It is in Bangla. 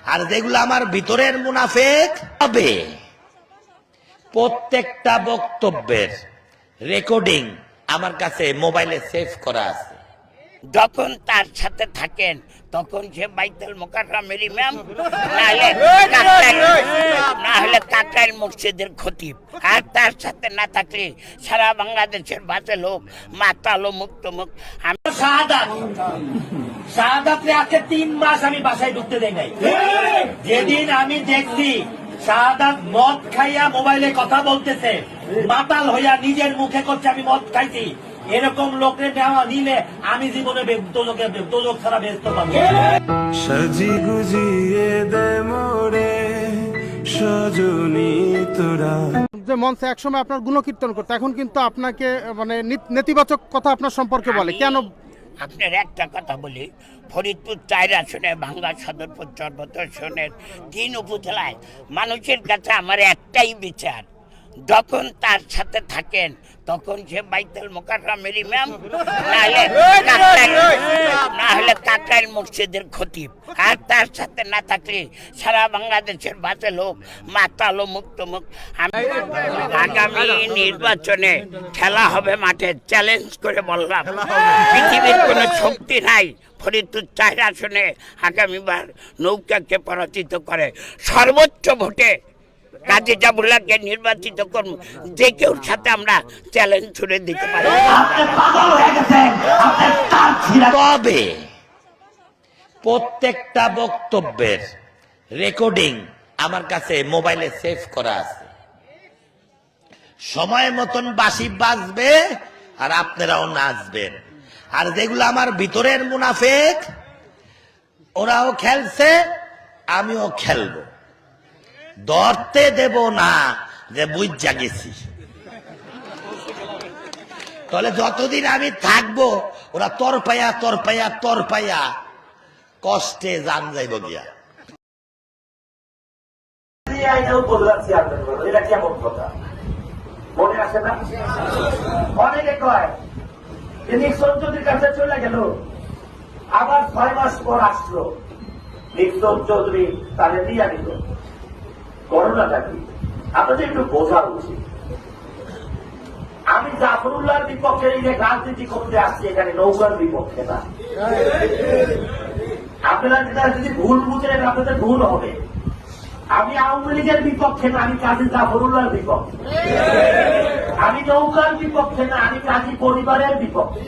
আর যেগুলো আমার ভিতরের মুনাফেক হবে, প্রত্যেকটা বক্তব্যের রেকর্ডিং আমার কাছে মোবাইলে সেভ করা আছে। যখন তার সাথে থাকেন তখন সে বাইতুল মুকাররমের ইমাম, না হলে কাকরাইল মসজিদের খতিব। আর তার সাথে না থাকলে সারা বাংলাদেশের বাজে লোক মাতালো মুক্ত মুখ। আমি শাহাদাতে আজকে 3 মাস আমি বাসায় ঢুকতে দেই নাই। যেদিন আমি দেখছি শাহাদাত মদ খাইয়া মোবাইলে কথা বলতেছে, মাতাল হইয়া নিজের মুখে করছে আমি মদ খাইছি, এরকম লোকের নেওয়া নিলে আমি জীবনে দোজক ছাড়া ব্যস্ত পাবো। সাজি গুজিয়ে দে মোরে সজনী তোরা। যে মঞ্চে একসময় আপনার গুণকীর্তন করতে, এখন কিন্তু আপনাকে মানে নেতিবাচক কথা আপনার সম্পর্কে বলে, কেন? আপনার একটা কথা বলি, ফরিদপুর 4 আসনে, ভাঙ্গা সদরপুর 14 আসনের 3 উপজেলায় মানুষের কাছে আমার একটাই বিচার, যখন তার সাথে থাকেন তখন সে বাইতুল মুকাররমের ইমাম, না হলে কাকরাইল মসজিদের খতিব। আর তার সাথে না থাকলে সারা বাংলাদেশের বাজে লোক মাতালো মুক্ত মুখ। আগামী নির্বাচনে খেলা হবে মাঠে, চ্যালেঞ্জ করে বললাম, পৃথিবীর কোনো শক্তি নাই ফরিদপুর 4 আসনে আগামীবার নৌকাকে পরাজিত করে সর্বোচ্চ ভোটে কাজী জাবুল্লাহকে নির্বাচিত করব। যে কেউ সাথে আমরা চ্যালেঞ্জ ছুড়ে দিতে পারি। তবে প্রত্যেকটা বক্তব্যের রেকর্ডিং আমার কাছে মোবাইলে সেভ করা আছে। সময় মতন বাঁশি বাজবে আর আপনারাও নাচবেন। আর যেগুলো আমার ভিতরের মুনাফেক, ওরাও খেলছে, আমিও খেলবো। ধরতে দেব না যে বুঝা গেছি। তাহলে যতদিন আমি থাকবো ওরা তরপাইয়া কষ্টে জান যাইব গিয়া। এটা কেমন কথা মনে আসে না? অনেকে কয় নিক্সন চৌধুরীর কাছে চলে গেল, আবার 6 মাস পর আসলো, নিক্সন চৌধুরী তাদের নিয়ে নিল। করোনাটা কি আপনাদের একটু বোঝা উচিত। আমি জাফরুল্লাহর বিপক্ষে রাজনীতি করতে আসছি, এখানে নৌকার বিপক্ষে না। আপনারা যদি ভুল বুঝেন আপনাদের ভুল হবে। আমি আওয়ামী লীগের বিপক্ষে না, আমি কাজী জাফরুল্লাহর বিপক্ষে। আমি নৌকার বিপক্ষে না, আমি কাজী পরিবারের বিপক্ষে।